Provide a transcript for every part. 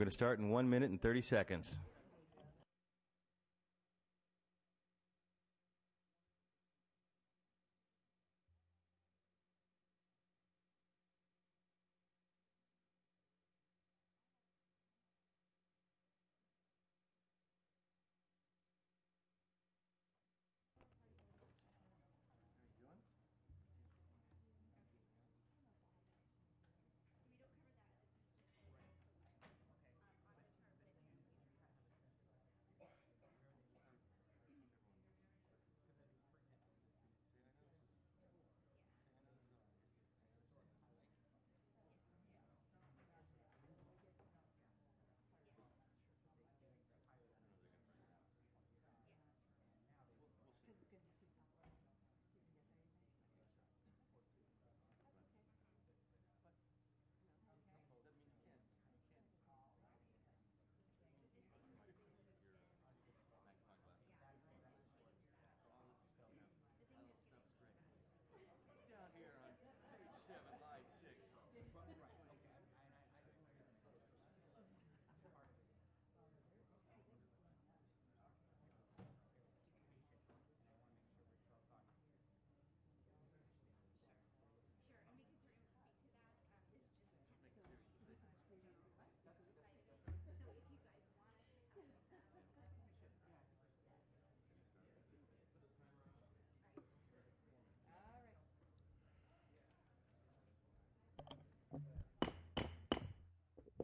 going to start in 1 minute and 30 seconds.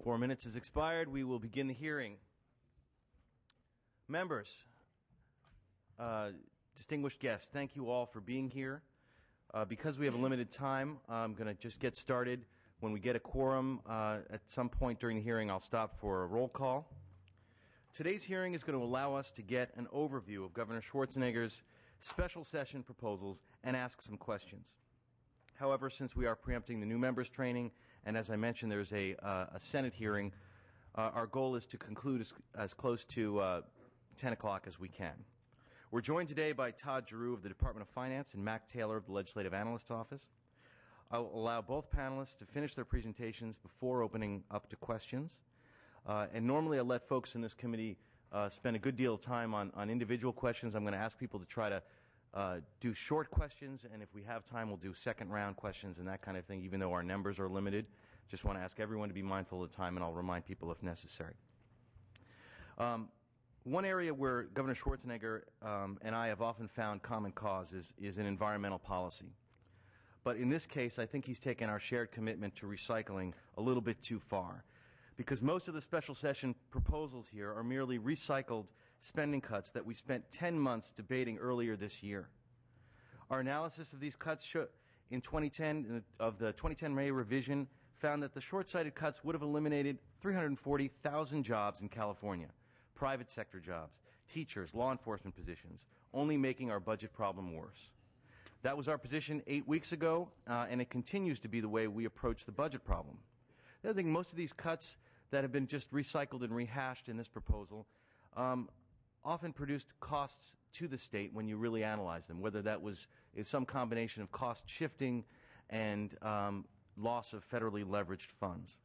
Four minutes has expired. We will begin the hearing. Members, distinguished guests, thank you all for being here. Because we have a limited time, I'm going to just get started. When we get a quorum at some point during the hearing, I'll stop for a roll call. Today's hearing is going to allow us to get an overview of Governor Schwarzenegger's special session proposals and ask some questions. However, since we are preempting the new members training, and as I mentioned, there's a Senate hearing, our goal is to conclude as close to 10 o'clock as we can. We're joined today by Todd Giroux of the Department of Finance and Mac Taylor of the Legislative Analyst Office. I'll allow both panelists to finish their presentations before opening up to questions. And normally I let folks in this committee spend a good deal of time on individual questions. I'm going to ask people to try to do short questions, and if we have time, we'll do second round questions and that kind of thing, even though our numbers are limited. Just want to ask everyone to be mindful of the time, and I'll remind people if necessary. One area where Governor Schwarzenegger and I have often found common cause is in environmental policy. But in this case, I think he's taken our shared commitment to recycling a little bit too far, because most of the special session proposals here are merely recycled spending cuts that we spent 10 months debating earlier this year. Our analysis of these cuts in 2010, of the 2010 May revision, found that the short-sighted cuts would have eliminated 340,000 jobs in California, private sector jobs, teachers, law enforcement positions, only making our budget problem worse. That was our position 8 weeks ago, and it continues to be the way we approach the budget problem. The other thing, most of these cuts that have been just recycled and rehashed in this proposal often produced costs to the state when you really analyze them, whether that is some combination of cost shifting and loss of federally leveraged funds.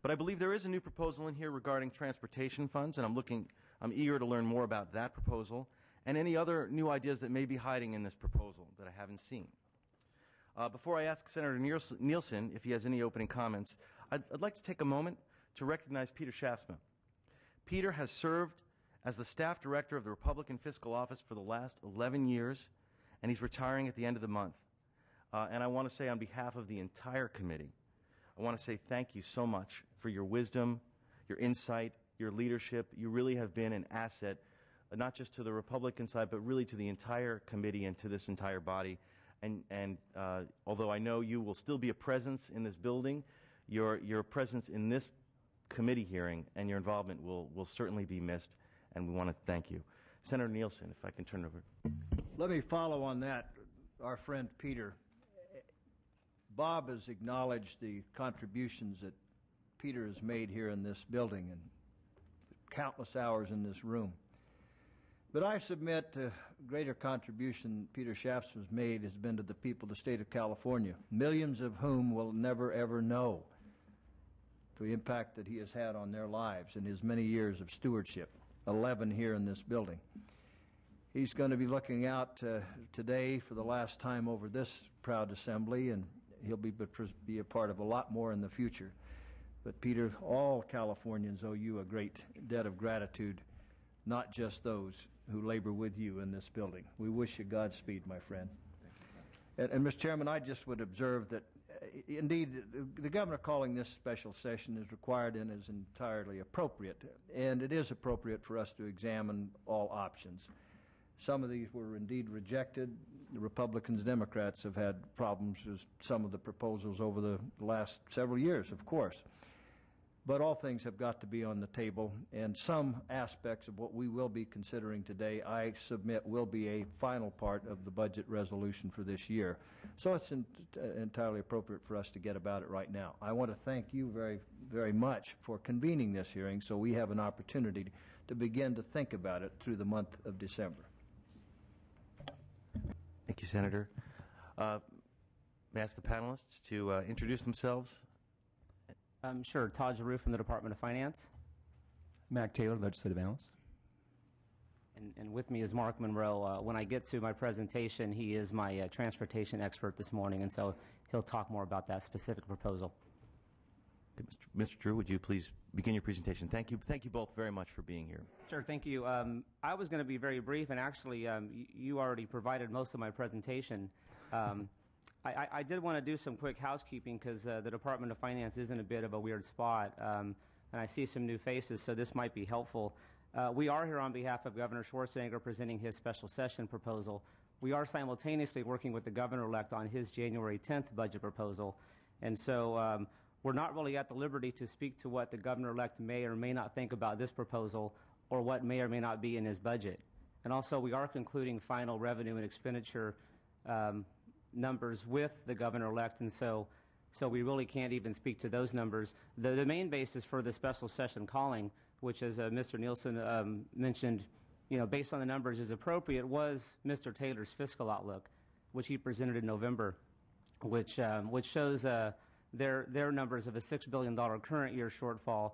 But I believe there is a new proposal in here regarding transportation funds, and I'm eager to learn more about that proposal and any other new ideas that may be hiding in this proposal that I haven't seen. Before I ask Senator Nielsen if he has any opening comments, I'd like to take a moment to recognize Peter Schaafsma. Peter has served as the staff director of the Republican Fiscal Office for the last 11 years, and he's retiring at the end of the month. And I want to say on behalf of the entire committee, I want to say thank you so much for your wisdom, your insight, your leadership. You really have been an asset, not just to the Republican side, but really to the entire committee and to this entire body. And although I know you will still be a presence in this building, your presence in this committee hearing and your involvement will certainly be missed, and we want to thank you. Senator Nielsen, if I can turn it over. Let me follow on that, our friend Peter. Bob has acknowledged the contributions that Peter has made here in this building and countless hours in this room. But I submit the greater contribution Peter Schaafsma has made has been to the people of the state of California, millions of whom will never, ever know the impact that he has had on their lives in his many years of stewardship, 11 here in this building. He's going to be looking out today for the last time over this proud assembly, and he'll be a part of a lot more in the future. But Peter, all Californians owe you a great debt of gratitude, not just those who labor with you in this building. We wish you Godspeed, my friend. And Mr. Chairman, I just would observe that, indeed, the governor calling this special session is required and is entirely appropriate. And it is appropriate for us to examine all options. Some of these were indeed rejected. The Republicans, Democrats have had problems with some of the proposals over the last several years, of course. But all things have got to be on the table, and some aspects of what we will be considering today, I submit, will be a final part of the budget resolution for this year. So it's entirely appropriate for us to get about it right now. I want to thank you very, very much for convening this hearing so we have an opportunity to begin to think about it through the month of December. Thank you, Senator. May I ask the panelists to introduce themselves? Sure. Todd Giroux from the Department of Finance. Mac Taylor, legislative analyst. And with me is Mark Monroe. When I get to my presentation, he is my transportation expert this morning, and so he'll talk more about that specific proposal. Mr. Drew, would you please begin your presentation? Thank you both very much for being here. Sure, thank you. I was going to be very brief, and actually you already provided most of my presentation. I did want to do some quick housekeeping because the Department of Finance is in a bit of a weird spot, and I see some new faces, so this might be helpful. We are here on behalf of Governor Schwarzenegger presenting his special session proposal. We are simultaneously working with the governor-elect on his January 10th budget proposal, and so we're not really at the liberty to speak to what the governor-elect may or may not think about this proposal or what may or may not be in his budget. And also, we are concluding final revenue and expenditure numbers with the governor-elect, and so we really can't even speak to those numbers. The main basis for the special session calling, which as Mr. Nielsen mentioned, based on the numbers is appropriate, was Mr. Taylor's fiscal outlook, which he presented in November, which shows their numbers of a $6 billion current year shortfall,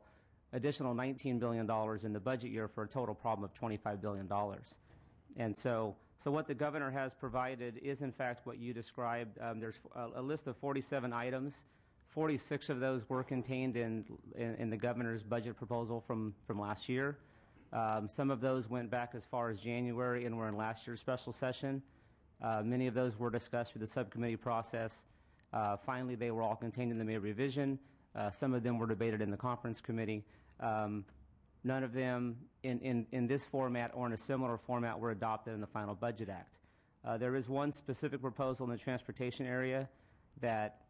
additional $19 billion in the budget year for a total problem of $25 billion. And so what the governor has provided is, in fact, what you described. There's a list of 47 items. 46 of those were contained in the governor's budget proposal from last year. Some of those went back as far as January and were in last year's special session. Many of those were discussed through the subcommittee process. Finally, they were all contained in the May revision. Some of them were debated in the conference committee. None of them in this format or in a similar format were adopted in the final Budget Act. There is one specific proposal in the transportation area that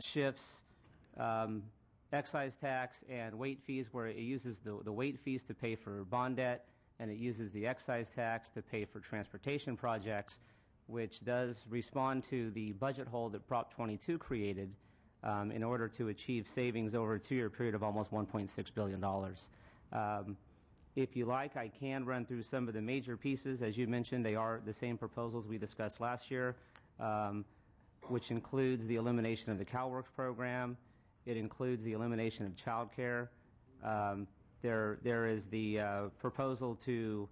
shifts excise tax and weight fees, where it uses the weight fees to pay for bond debt, and it uses the excise tax to pay for transportation projects, which does respond to the budget hole that Prop 22 created in order to achieve savings over a 2-year period of almost $1.6 billion. If you like, I can run through some of the major pieces. As you mentioned, they are the same proposals we discussed last year, which includes the elimination of the CalWORKS program. It includes the elimination of child care. There is the proposal to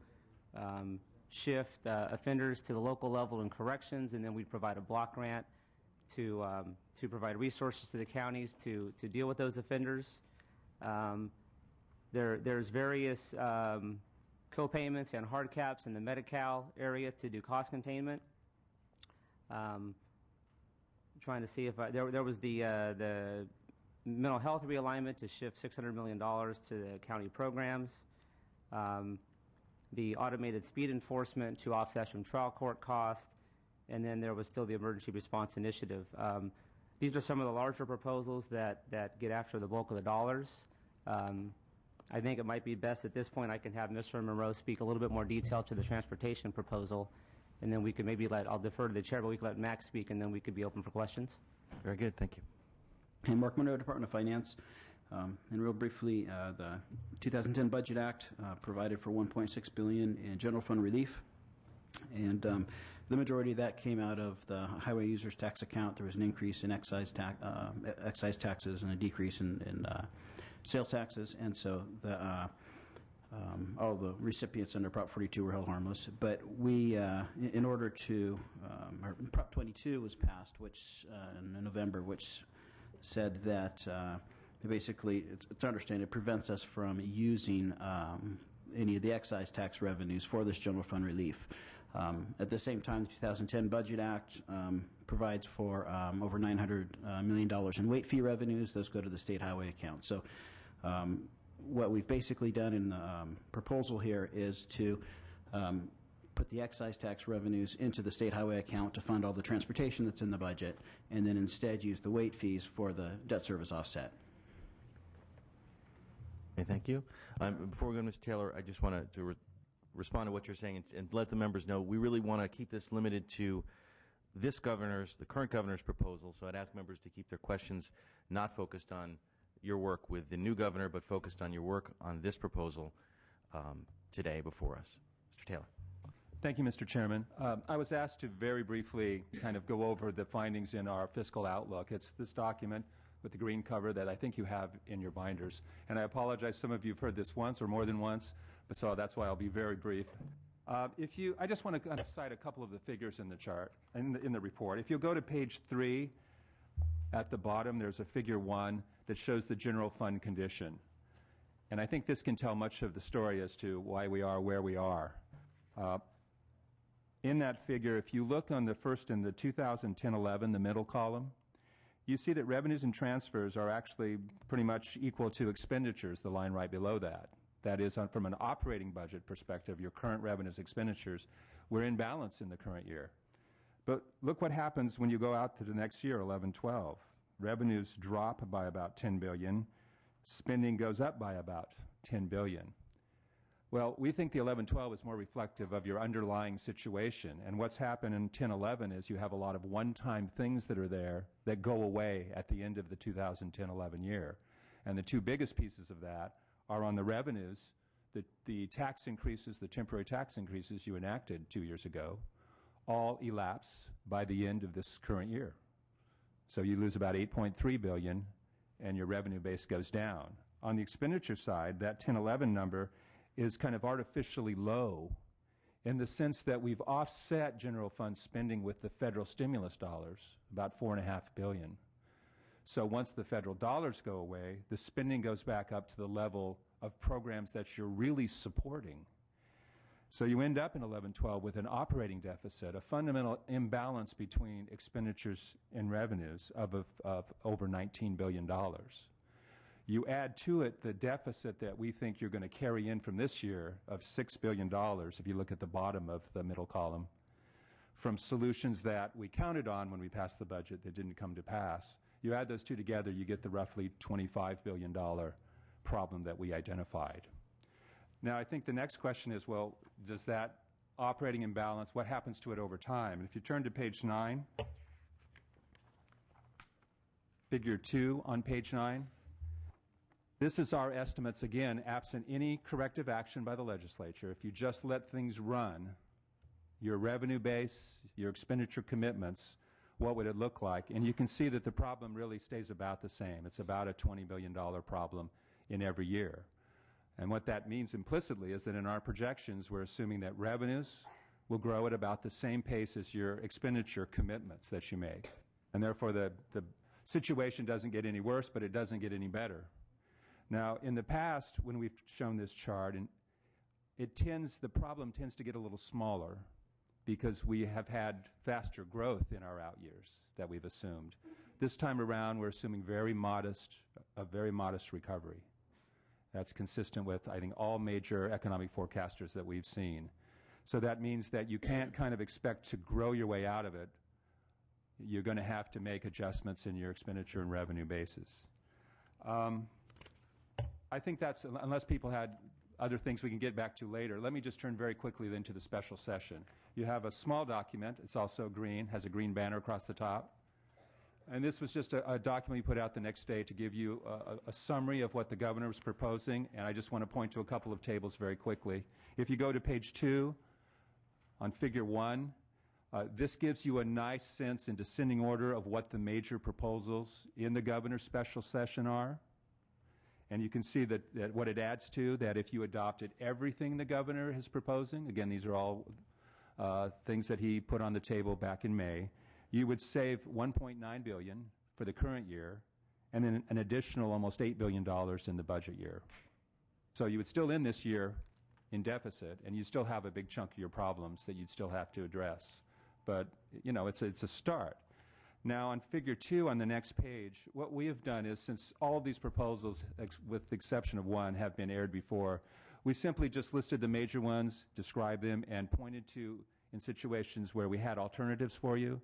shift offenders to the local level in corrections, and then we provide a block grant to provide resources to the counties to deal with those offenders. There's various co-payments and hard caps in the Medi-Cal area to do cost containment. Trying to see if there was the mental health realignment to shift $600 million to the county programs. The automated speed enforcement to offset from trial court costs, and then there was still the emergency response initiative. These are some of the larger proposals that get after the bulk of the dollars. I think it might be best at this point I can have Mr. Monroe speak a little bit more detail to the transportation proposal, and then we could maybe I'll defer to the chair, but we could let Max speak, and then we could be open for questions. Very good, thank you. Hey, Mark Monroe, Department of Finance. And real briefly, the 2010 Budget Act provided for $1.6 billion in general fund relief, and The majority of that came out of the highway users tax account. There was an increase in excise taxes and a decrease in sales taxes, and so all the recipients under Prop 42 were held harmless. But we, in order to, Prop 22 was passed, which in November, which said that basically, it's understanding it prevents us from using any of the excise tax revenues for this general fund relief. At the same time, the 2010 Budget Act provides for over $900 million in late fee revenues. Those go to the state highway account. So what we've basically done in the proposal here is to put the excise tax revenues into the state highway account to fund all the transportation that's in the budget, and then instead use the late fees for the debt service offset. Okay, thank you. Before we go to Ms. Taylor, I just want to respond to what you're saying and let the members know we really want to keep this limited to the current governor's proposal. So I'd ask members to keep their questions not focused on your work with the new governor, but focused on your work on this proposal today before us. Mr. Taylor. Thank you, Mr. Chairman. I was asked to very briefly kind of go over the findings in our fiscal outlook. It's this document with the green cover that I think you have in your binders. And I apologize, some of you have heard this once or more than once, but so that's why I'll be very brief. I just want to kind of cite a couple of the figures in the chart, in the report. If you'll go to page 3, at the bottom, there's a figure 1 that shows the general fund condition. And I think this can tell much of the story as to why we are where we are. In that figure, if you look on the first in the 2010-11, the middle column, you see that revenues and transfers are actually pretty much equal to expenditures, the line right below that. That is, from an operating budget perspective, your current revenues, expenditures, we're in balance in the current year. But look what happens when you go out to the next year, 11-12. Revenues drop by about $10 billion. Spending goes up by about $10 billion. Well, we think the 11-12 is more reflective of your underlying situation. And what's happened in 10-11 is you have a lot of one-time things that are there that go away at the end of the 2010-11 year. And the two biggest pieces of that are on the revenues, the tax increases, the temporary tax increases you enacted 2 years ago, all elapse by the end of this current year. So you lose about $8.3 billion and your revenue base goes down. On the expenditure side, that 10-11 number is kind of artificially low in the sense that we've offset general fund spending with the federal stimulus dollars, about $4.5 billion. So once the federal dollars go away, the spending goes back up to the level of programs that you're really supporting. So you end up in 11-12 with an operating deficit, a fundamental imbalance between expenditures and revenues of over $19 billion. You add to it the deficit that we think you're going to carry in from this year of $6 billion, if you look at the bottom of the middle column, from solutions that we counted on when we passed the budget that didn't come to pass. You add those two together, you get the roughly $25 billion problem that we identified. Now, I think the next question is, well, does that operating imbalance, what happens to it over time? And if you turn to page 9, figure 2 on page 9, this is our estimates, again, absent any corrective action by the legislature. If you just let things run, your revenue base, your expenditure commitments, what would it look like? And you can see that the problem really stays about the same. It's about a $20 billion problem in every year. And what that means implicitly is that in our projections, we're assuming that revenues will grow at about the same pace as your expenditure commitments that you make. And therefore, the situation doesn't get any worse, but it doesn't get any better. Now, in the past, when we've shown this chart, and the problem tends to get a little smaller because we have had faster growth in our out years that we've assumed. This time around, we're assuming a very modest recovery. That's consistent with, I think, all major economic forecasters that we've seen. So that means that you can't kind of expect to grow your way out of it. You're going to have to make adjustments in your expenditure and revenue basis. I think that's, unless people had other things we can get back to later, let me just turn very quickly then to the special session. You have a small document. It's also green, has a green banner across the top. And this was just a document we put out the next day to give you a summary of what the governor was proposing, and I just want to point to a couple of tables very quickly. If you go to page 2 on figure 1, This gives you a nice sense in descending order of what the major proposals in the governor's special session are. And you can see that what it adds to, that if you adopted everything the governor is proposing, again, these are all things that he put on the table back in May, you would save $1.9 billion for the current year, and then an additional almost $8 billion in the budget year. So you would still end this year in deficit, and you still have a big chunk of your problems that you'd still have to address. But, you know, it's a start. Now, on Figure 2 on the next page, what we have done is, since all of these proposals, with the exception of one, have been aired before, we simply just listed the major ones, described them, and pointed to, in situations where we had alternatives for you,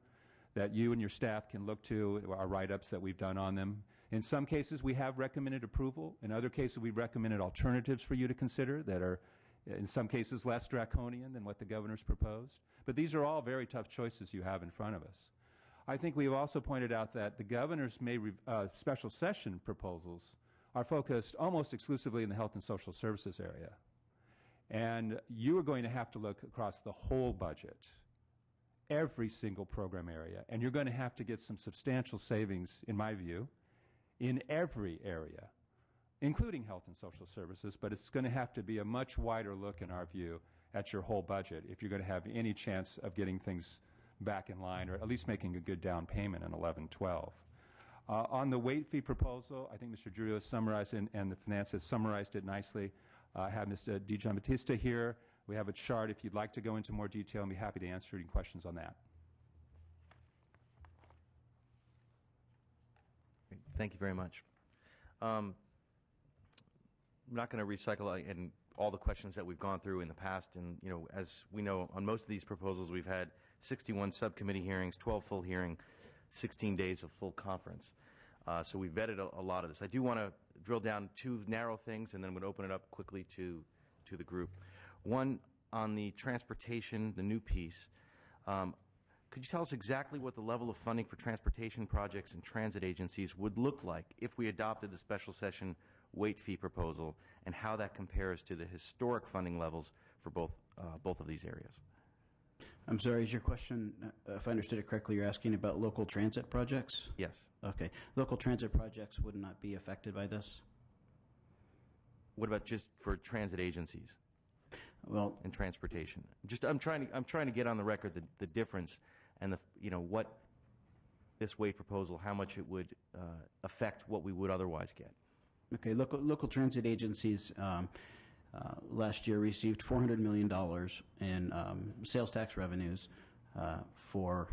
that you and your staff can look to, our write-ups that we've done on them. In some cases, we have recommended approval. In other cases, we've recommended alternatives for you to consider that are, in some cases, less draconian than what the governor's proposed. But these are all very tough choices you have in front of us. I think we've also pointed out that the governor's special session proposals are focused almost exclusively in the health and social services area. And you are going to have to look across the whole budget, every single program area, and you're going to have to get some substantial savings, in my view, in every area, including health and social services, but it's going to have to be a much wider look, in our view, at your whole budget if you're going to have any chance of getting things back in line, or at least making a good down payment in 11-12. On the late fee proposal, I think Mr. Drury has summarized it, and the finance has summarized it nicely. I have Mr. DiGiambattista here. We have a chart. If you'd like to go into more detail, I'd be happy to answer any questions on that. Thank you very much. I'm not going to recycle in all the questions that we've gone through in the past. And, you know, as we know, on most of these proposals, we've had 61 subcommittee hearings, 12 full hearings, 16 days of full conference. So we vetted a lot of this. I do want to drill down two narrow things, and then I'm going to open it up quickly to the group. One, on the transportation, the new piece. Could you tell us exactly what the level of funding for transportation projects and transit agencies would look like if we adopted the special session weight fee proposal, and how that compares to the historic funding levels for both of these areas? I'm sorry, is your question, if I understood it correctly, you're asking about local transit projects? Yes. Okay. Local transit projects would not be affected by this? What about just for transit agencies? Well, and transportation. Just I'm trying to get on the record the difference and what this weight proposal, how much it would affect what we would otherwise get. Okay, local transit agencies last year received $400 million in sales tax revenues for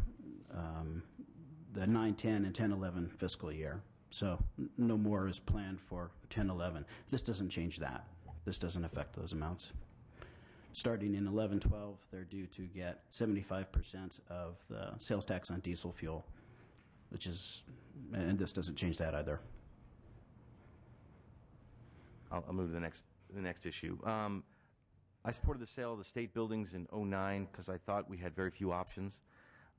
the 9-10 and 10-11 fiscal year. So no more is planned for 10-11. This doesn't change that. This doesn't affect those amounts. Starting in 11-12, they're due to get 75% of the sales tax on diesel fuel, and this doesn't change that either. I'll move to the next issue. I supported the sale of the state buildings in 2009 because I thought we had very few options.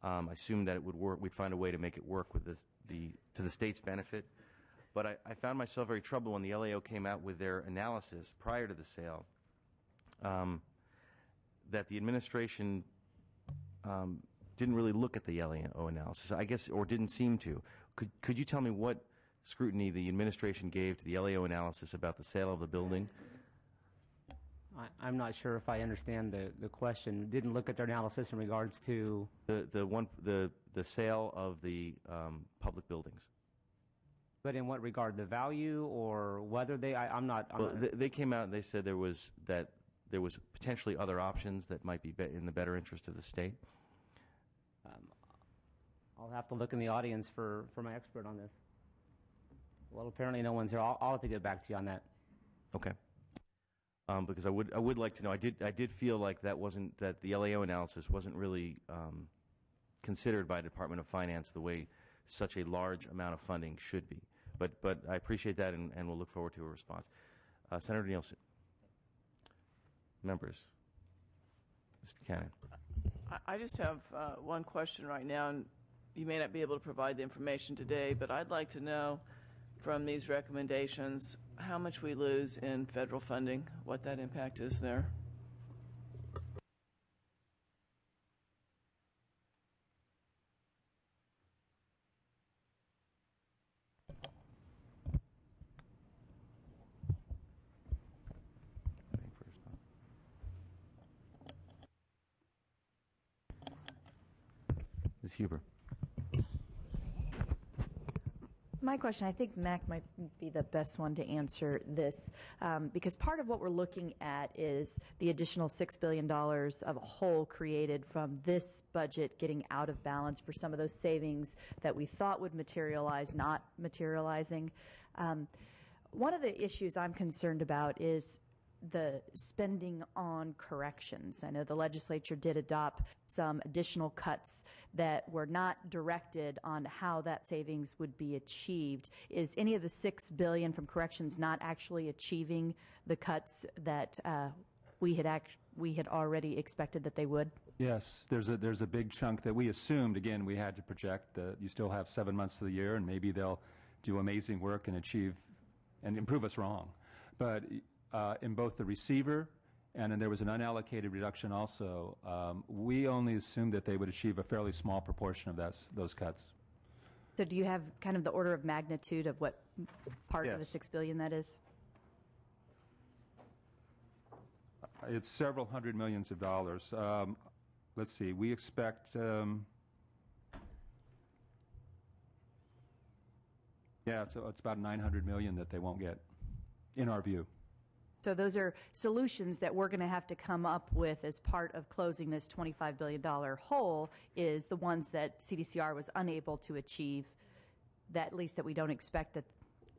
I assumed that it would work. We'd find a way to make it work with to the state's benefit. But I found myself very troubled when the LAO came out with their analysis prior to the sale. That the administration didn't really look at the LAO analysis, I guess, or didn't seem to. Could you tell me what scrutiny the administration gave to the LAO analysis about the sale of the building? I'm not sure if I understand the question. Didn't look at their analysis in regards to the sale of the public buildings. But in what regard, the value or whether they? I'm not. They came out and they said there was potentially other options that might be in the better interest of the state. I'll have to look in the audience for my expert on this. Well, apparently no one's here. I'll have to get back to you on that. Okay. Because I would like to know. I did feel like that the LAO analysis wasn't really considered by the Department of Finance the way such a large amount of funding should be. But I appreciate that, and we'll look forward to a response. Senator Nielsen. Members. Ms. Buchanan. I just have one question right now, and you may not be able to provide the information today, but I'd like to know from these recommendations how much we lose in federal funding, what that impact is there. Ms. Huber. My question, I think Mac might be the best one to answer this, because part of what we're looking at is the additional $6 billion of a hole created from this budget getting out of balance for some of those savings that we thought would materialize, not materializing. One of the issues I'm concerned about is the spending on corrections. I know the legislature did adopt some additional cuts that were not directed on how that savings would be achieved. Is any of the $6 billion from corrections not actually achieving the cuts that we had already expected that they would? Yes, there's a big chunk that we assumed. Again, we had to project that you still have 7 months of the year, and maybe they'll do amazing work and achieve and improve us wrong. But in both the receiver and then there was an unallocated reduction also, we only assumed that they would achieve a fairly small proportion of those cuts. So do you have kind of the order of magnitude of what part of the Yes. $6 billion that is? It's several hundred millions of dollars. Let's see, we expect, it's about 900 million that they won't get, in our view. So those are solutions that we're going to have to come up with as part of closing this $25 billion hole, is the ones that CDCR was unable to achieve, that at least that we don't expect that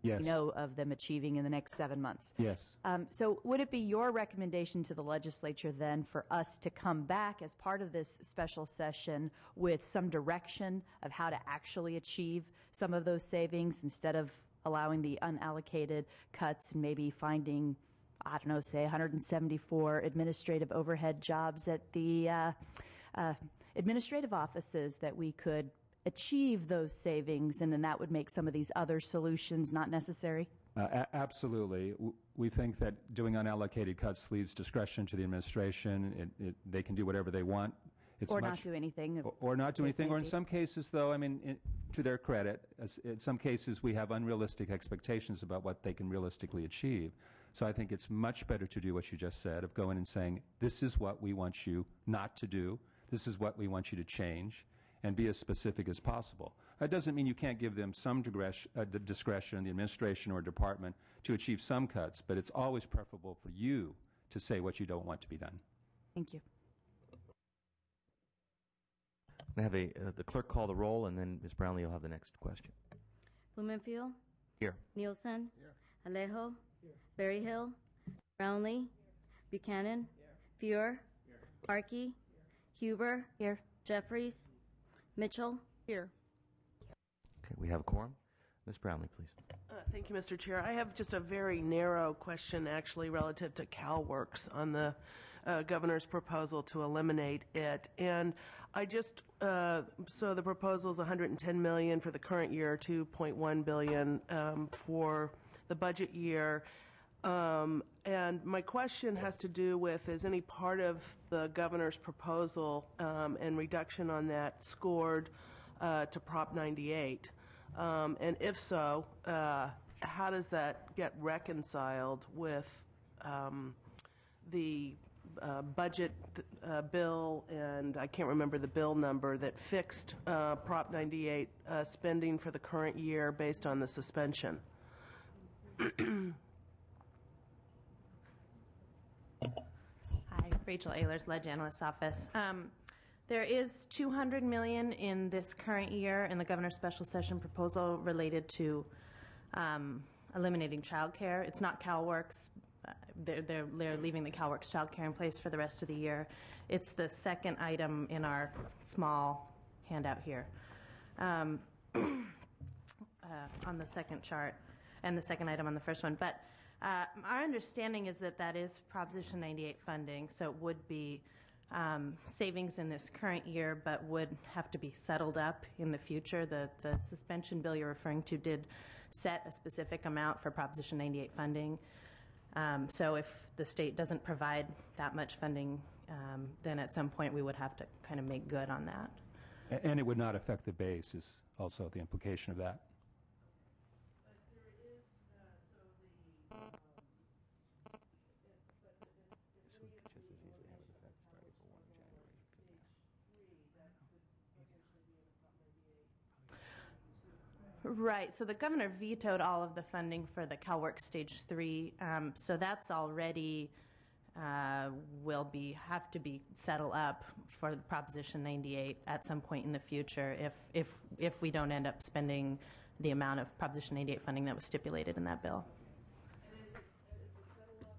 Yes. we know of them achieving in the next 7 months. Yes. So would it be your recommendation to the legislature then for us to come back as part of this special session with some direction of how to actually achieve some of those savings instead of allowing the unallocated cuts and maybe finding, I don't know, say 174 administrative overhead jobs at the administrative offices that we could achieve those savings, and then that would make some of these other solutions not necessary? Absolutely. We think that doing unallocated cuts leaves discretion to the administration. They can do whatever they want. Or not do anything. Or not do anything. Or in maybe. some cases, though, I mean, to their credit, in some cases we have unrealistic expectations about what they can realistically achieve. So I think it's much better to do what you just said, of going and saying, this is what we want you not to do. This is what we want you to change, and be as specific as possible. That doesn't mean you can't give them some discretion, the administration or department, to achieve some cuts, but it's always preferable for you to say what you don't want to be done. Thank you. I have the clerk call the roll, and then Ms. Brownlee will have the next question. Blumenfield. Here. Nielsen. Alejo. Berryhill. Brownlee. Buchanan. Fior. Markey. Huber. Here. Jeffries. Mitchell. Here. Okay, we have a quorum. Ms. Brownlee, please. Thank you, Mr. Chair. I have just a very narrow question, actually, relative to CalWORKS on the governor's proposal to eliminate it. And I just, so the proposal is $110 million for the current year, $2.1 billion for the budget year. And my question has to do with, is any part of the governor's proposal and reduction on that scored to Prop 98? And if so, how does that get reconciled with the budget bill, and I can't remember the bill number, that fixed Prop 98 spending for the current year based on the suspension? Hi, Rachel Ehlers, Ledge Analyst's Office. There is $200 million in this current year in the governor's special session proposal related to eliminating child care. It's not CalWORKS. They're leaving the CalWORKS child care in place for the rest of the year. It's the second item in our small handout here on the second chart, and the second item on the first one. But our understanding is that that is Proposition 98 funding, so it would be savings in this current year, but would have to be settled up in the future. The suspension bill you're referring to did set a specific amount for Proposition 98 funding. So if the state doesn't provide that much funding, then at some point we would have to kind of make good on that. And it would not affect the base, is also the implication of that. Right. So the governor vetoed all of the funding for the CalWORks Stage 3. So that's already have to be settled up for the Proposition 98 at some point in the future if we don't end up spending the amount of Proposition 98 funding that was stipulated in that bill. And is the settle up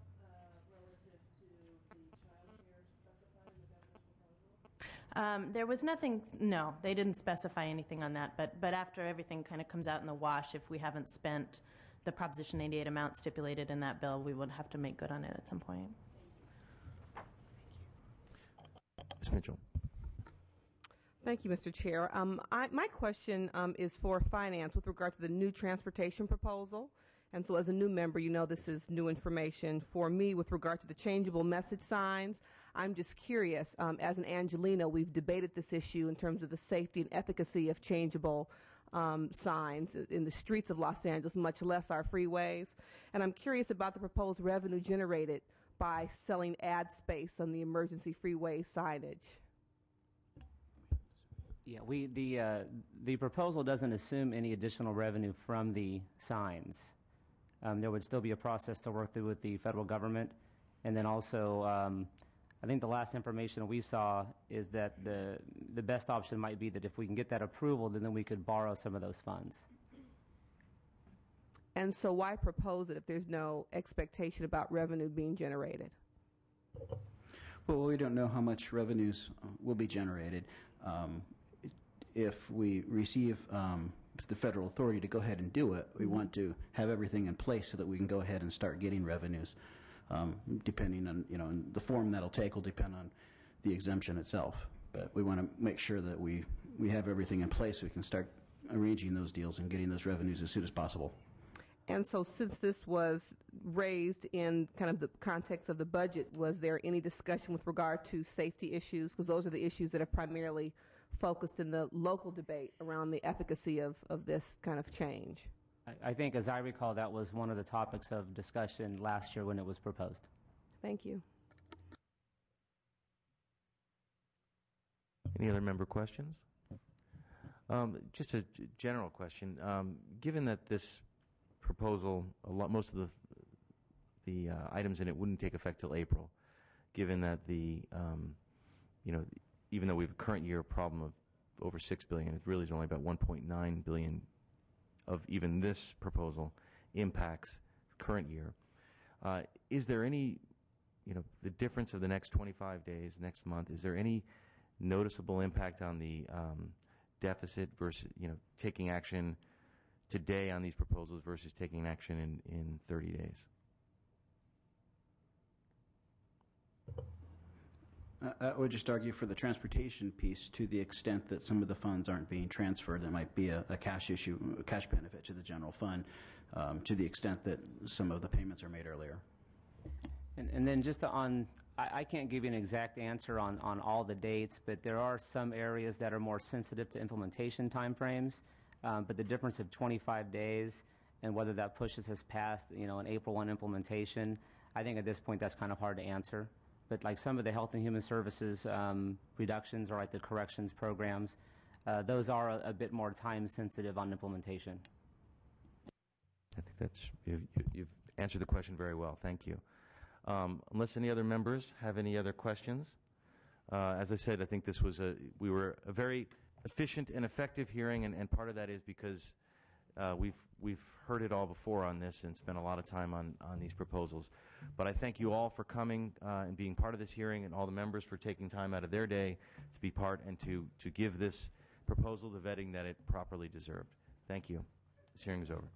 relative to the child care specified in the governor's proposal? There was nothing, no, they didn't specify anything on that, but after everything kind of comes out in the wash, if we haven't spent the Proposition 88 amount stipulated in that bill, we would have to make good on it at some point. Ms. Mitchell. Thank you, Mr. Chair. My question is for finance with regard to the new transportation proposal. And so as a new member, you know this is new information for me with regard to the changeable message signs. I'm just curious, as an Angelino, we've debated this issue in terms of the safety and efficacy of changeable signs in the streets of Los Angeles, much less our freeways. And I'm curious about the proposed revenue generated by selling ad space on the emergency freeway signage. Yeah, the proposal doesn't assume any additional revenue from the signs. There would still be a process to work through with the federal government, and then also, I think the last information we saw is that the best option might be that if we can get that approval, then we could borrow some of those funds. And so why propose it if there's no expectation about revenue being generated? Well, we don't know how much revenues will be generated. If we receive the federal authority to go ahead and do it, we want to have everything in place so that we can go ahead and start getting revenues. Depending on, the form that'll take will depend on the exemption itself. But we want to make sure that we have everything in place so we can start arranging those deals and getting those revenues as soon as possible. And so since this was raised in kind of the context of the budget, was there any discussion with regard to safety issues? Because those are the issues that are primarily focused in the local debate around the efficacy of this kind of change. I think, as I recall, that was one of the topics of discussion last year when it was proposed. Thank you. Any other member questions? Just a general question. Given that this proposal, most of the items in it wouldn't take effect till April, given that even though we have a current year problem of over $6 billion, it really is only about $1.9 billion of even this proposal impacts current year. Is there any, the difference of the next 25 days, next month, is there any noticeable impact on the deficit versus, taking action today on these proposals versus taking action in 30 days? I would just argue for the transportation piece, to the extent that some of the funds aren't being transferred, there might be a cash issue, a cash benefit to the general fund, to the extent that some of the payments are made earlier. And then just I can't give you an exact answer on all the dates, but there are some areas that are more sensitive to implementation timeframes. But the difference of 25 days and whether that pushes us past, an April 1 implementation, I think at this point that's kind of hard to answer. But like some of the Health and Human Services reductions or like the corrections programs, those are a bit more time sensitive on implementation. I think you've answered the question very well. Thank you. Unless any other members have any other questions, as I said, I think we were a very efficient and effective hearing, and part of that is because we've heard it all before on this and spent a lot of time on these proposals. But I thank you all for coming and being part of this hearing, and all the members for taking time out of their day to be part and to give this proposal the vetting that it properly deserved. Thank you. This hearing is over.